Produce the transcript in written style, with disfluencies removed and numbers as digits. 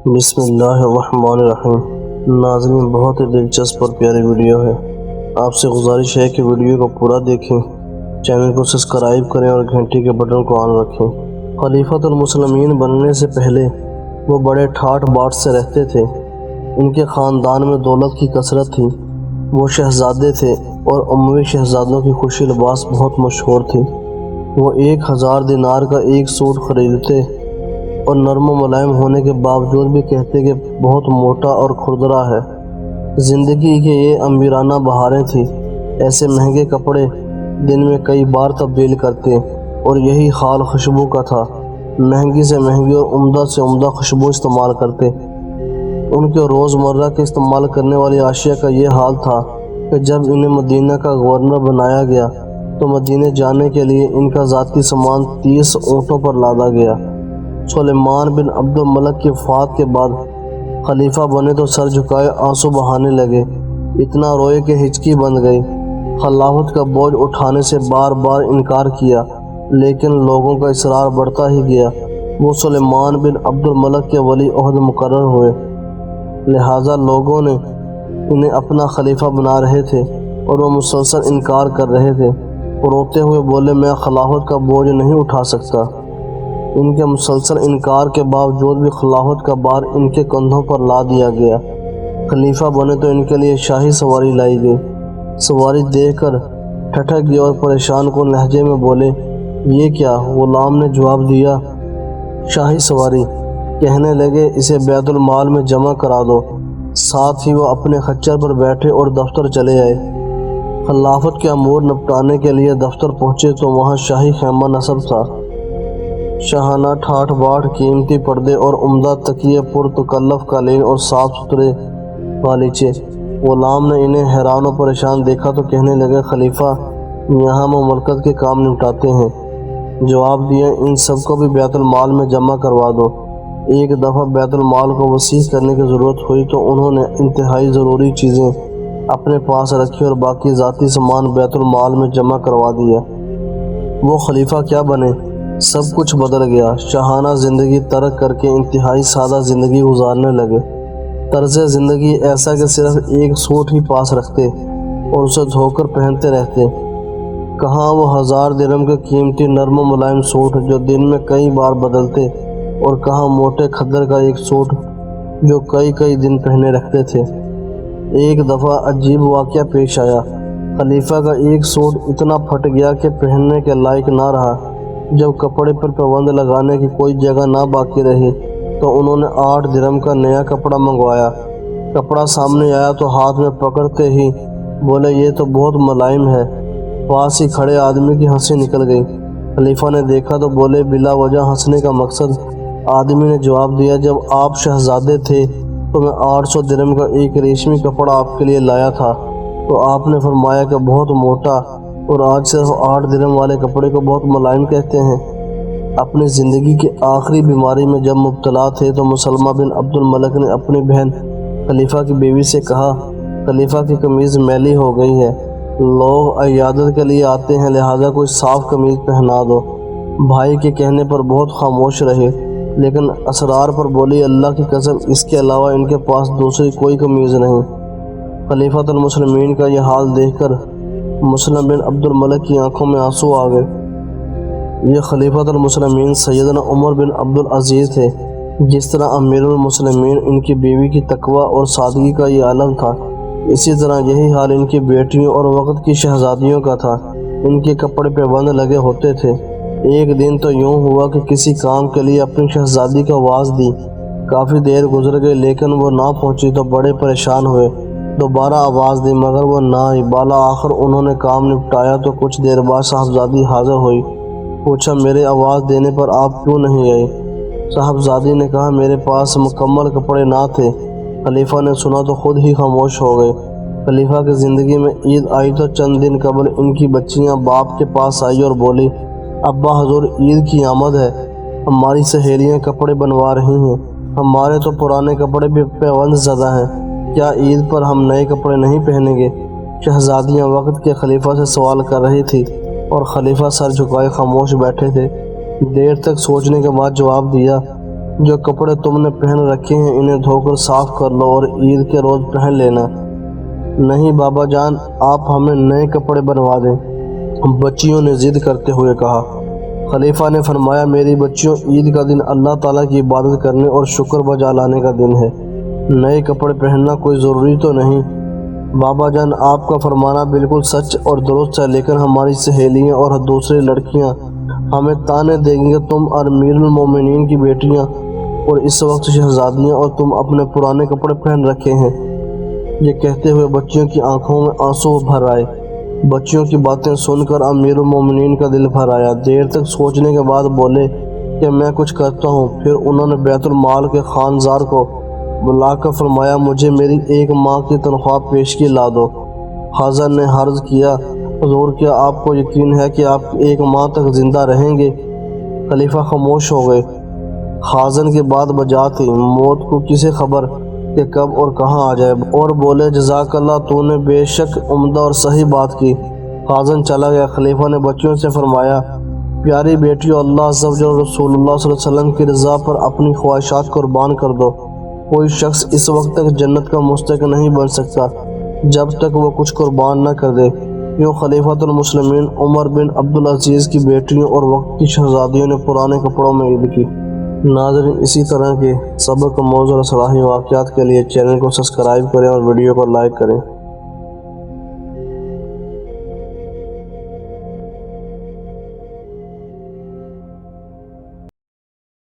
بسم اللہ الرحمن الرحیم۔ ناظرین، بہت ہی دلچسپ اور پیاری ویڈیو ہے۔ آپ سے گزارش ہے کہ ویڈیو کو پورا دیکھیں، چینل کو سبسکرائب کریں اور گھنٹی کے بٹن کو آن رکھیں۔ خلیفۃ المسلمین بننے سے پہلے وہ بڑے ٹھاٹھ باٹ سے رہتے تھے۔ ان کے خاندان میں دولت کی کثرت تھی۔ وہ شہزادے تھے اور اموی شہزادوں کی خوشی لباس بہت مشہور تھی۔ وہ 1000 دینار کا ایک سوٹ خریدتے اور نرم و ملائم ہونے کے باوجود بھی کہتے کہ بہت موٹا اور کھردرا ہے۔ زندگی کی یہ امیرانہ بہاریں تھیں۔ ایسے مہنگے کپڑے دن میں کئی بار تبدیل کرتے اور یہی حال خوشبو کا تھا۔ مہنگی سے مہنگی اور عمدہ سے عمدہ خوشبو استعمال کرتے۔ ان کے روزمرہ کے استعمال کرنے والی اشیاء کا یہ حال تھا کہ جب انہیں مدینہ کا گورنر بنایا گیا تو مدینہ جانے کے لیے ان کا ذاتی سامان 30 اونٹوں پر لادا گیا۔ سلیمان بن عبد الملک کی وفات کے بعد خلیفہ بنے تو سر جھکائے آنسو بہانے لگے، اتنا روئے کہ ہچکی بند گئی۔ خلافت کا بوجھ اٹھانے سے بار بار انکار کیا، لیکن لوگوں کا اصرار بڑھتا ہی گیا۔ وہ سلیمان بن عبد الملک کے ولی عہد مقرر ہوئے، لہٰذا لوگوں نے انہیں اپنا خلیفہ بنا رہے تھے اور وہ مسلسل انکار کر رہے تھے۔ وہ روتے ہوئے بولے، میں خلافت کا بوجھ نہیں اٹھا سکتا۔ ان کے مسلسل انکار کے باوجود بھی خلافت کا بار ان کے کندھوں پر لا دیا گیا۔ خلیفہ بنے تو ان کے لیے شاہی سواری لائی گئی۔ سواری دیکھ کر ٹھٹک گئے اور پریشان کن لہجے میں بولے، یہ کیا؟ غلام نے جواب دیا، شاہی سواری۔ کہنے لگے، اسے بیت المال میں جمع کرا دو۔ ساتھ ہی وہ اپنے خچر پر بیٹھے اور دفتر چلے آئے۔ خلافت کے امور نپٹانے کے لیے دفتر پہنچے تو وہاں شاہی خیمہ نصب تھا۔ شاہانہ ٹھاٹھ باٹھ، قیمتی پردے اور عمدہ تکیے، پرتکلف قالین اور صاف ستھرے غالیچے۔ غلام نے انہیں حیران و پریشان دیکھا تو کہنے لگے، خلیفہ، یہاں مملکت کے کام نپٹاتے ہیں۔ جواب دیا، ان سب کو بھی بیت المال میں جمع کروا دو۔ ایک دفعہ بیت المال کو وسیع کرنے کی ضرورت ہوئی تو انہوں نے انتہائی ضروری چیزیں اپنے پاس رکھی اور باقی ذاتی سامان بیت المال میں جمع کروا دیا۔ وہ خلیفہ کیا بنے؟ سب کچھ بدل گیا۔ شاہانہ زندگی ترک کر کے انتہائی سادہ زندگی گزارنے لگے۔ طرز زندگی ایسا کہ صرف ایک سوٹ ہی پاس رکھتے اور اسے دھو کر پہنتے رہتے۔ کہاں وہ 1000 درہم کے قیمتی نرم و ملائم سوٹ جو دن میں کئی بار بدلتے، اور کہاں موٹے کھدر کا ایک سوٹ جو کئی دن پہنے رکھتے تھے۔ ایک دفعہ عجیب واقعہ پیش آیا۔ خلیفہ کا ایک سوٹ اتنا پھٹ گیا کہ پہننے کے لائق نہ رہا۔ جب کپڑے پر پابند لگانے کی کوئی جگہ نہ باقی رہی تو انہوں نے 8 درہم کا نیا کپڑا منگوایا۔ کپڑا سامنے آیا تو ہاتھ میں پکڑتے ہی بولے، یہ تو بہت ملائم ہے۔ پاس ہی کھڑے آدمی کی ہنسی نکل گئی۔ خلیفہ نے دیکھا تو بولے، بلا وجہ ہنسنے کا مقصد؟ آدمی نے جواب دیا، جب آپ شہزادے تھے تو میں 800 درہم کا ایک ریشمی کپڑا آپ کے لیے لایا تھا، تو آپ نے فرمایا کہ بہت موٹا، اور آج صرف 8 درہم والے کپڑے کو بہت ملائم کہتے ہیں۔ اپنی زندگی کی آخری بیماری میں جب مبتلا تھے تو مسلمہ بن عبد الملک نے اپنی بہن خلیفہ کی بیوی سے کہا، خلیفہ کی قمیض میلی ہو گئی ہے، لوگ عیادت کے لیے آتے ہیں، لہٰذا کوئی صاف قمیض پہنا دو۔ بھائی کے کہنے پر بہت خاموش رہے، لیکن اسرار پر بولی، اللہ کی قسم، اس کے علاوہ ان کے پاس دوسری کوئی قمیض نہیں۔ خلیفۃ المسلمین کا یہ حال دیکھ کر مسلم بن عبد الملک کی آنکھوں میں آنسو آ گئے۔ یہ خلیفۃ المسلمین سیدنا عمر بن عبد العزیز تھے۔ جس طرح امیر المسلمین ان کی بیوی کی تقویٰ اور سادگی کا یہ علم تھا، اسی طرح یہی حال ان کی بیٹیوں اور وقت کی شہزادیوں کا تھا۔ ان کے کپڑے پابند لگے ہوتے تھے۔ ایک دن تو یوں ہوا کہ کسی کام کے لیے اپنی شہزادی کو آواز دی، کافی دیر گزر گئی لیکن وہ نہ پہنچی تو بڑے پریشان ہوئے۔ دوبارہ آواز دی مگر وہ نہ آئی۔ بالا آخر انہوں نے کام نپٹایا تو کچھ دیر بعد صاحبزادی حاضر ہوئی۔ پوچھا، میرے آواز دینے پر آپ کیوں نہیں آئے؟ صاحبزادی نے کہا، میرے پاس مکمل کپڑے نہ تھے۔ خلیفہ نے سنا تو خود ہی خاموش ہو گئے۔ خلیفہ کی زندگی میں عید آئی تو چند دن قبل ان کی بچیاں باپ کے پاس آئی اور بولی، ابا حضور، عید کی آمد ہے، ہماری سہیلیاں کپڑے بنوا رہی ہیں، ہمارے تو پرانے کپڑے بھی پیوند زدہ ہیں، کیا عید پر ہم نئے کپڑے نہیں پہنیں گے؟ شہزادیاں وقت کے خلیفہ سے سوال کر رہی تھی اور خلیفہ سر جھکائے خاموش بیٹھے تھے۔ دیر تک سوچنے کے بعد جواب دیا، جو کپڑے تم نے پہن رکھے ہیں انہیں دھو کر صاف کر لو اور عید کے روز پہن لینا۔ نہیں بابا جان، آپ ہمیں نئے کپڑے بنوا دیں، بچیوں نے ضد کرتے ہوئے کہا۔ خلیفہ نے فرمایا، میری بچیوں، عید کا دن اللہ تعالیٰ کی عبادت کرنے اور شکر بجا لانے کا دن ہے، نئے کپڑے پہننا کوئی ضروری تو نہیں۔ بابا جان، آپ کا فرمانا بالکل سچ اور درست ہے، لیکن ہماری سہیلیاں اور دوسری لڑکیاں ہمیں طعنے دیں گی کہ تم امیر المومنین کی بیٹیاں اور اس وقت شہزادیاں اور تم اپنے پرانے کپڑے پہن رکھے ہیں۔ یہ کہتے ہوئے بچیوں کی آنکھوں میں آنسو بھر آئے۔ بچیوں کی باتیں سن کر امیر المومنین کا دل بھر آیا۔ دیر تک سوچنے کے بعد بولے کہ میں کچھ کرتا ہوں۔ پھر انہوں نے بیت المال کے خانزار کو بلا کر فرمایا، مجھے میری 1 ماہ کی تنخواہ پیشگی لا دو۔ خازن نے عرض کیا، حضور کیا آپ کو یقین ہے کہ آپ 1 ماہ تک زندہ رہیں گے؟ خلیفہ خاموش ہو گئے۔ خازن کی بات بجا تھی، موت کو کسے خبر کہ کب اور کہاں آ جائے، اور بولے، جزاک اللہ، تو نے بے شک عمدہ اور صحیح بات کی۔ خازن چلا گیا۔ خلیفہ نے بچیوں سے فرمایا، پیاری بیٹیوں، اللہ عز و جل اور رسول اللہ صلی اللہ علیہ وسلم کی رضا پر اپنی خواہشات قربان کر دو۔ کوئی شخص اس وقت تک جنت کا مستحق نہیں بن سکتا جب تک وہ کچھ قربان نہ کر دے۔ یوں خلیفۃ المسلمین عمر بن عبدالعزیز کی بیٹیوں اور وقت کی شہزادیوں نے پرانے کپڑوں میں عید کی۔ ناظرین، اسی طرح کے سبق، موضوع اور صلاحی واقعات کے لیے چینل کو سبسکرائب کریں اور ویڈیو کو لائک کریں۔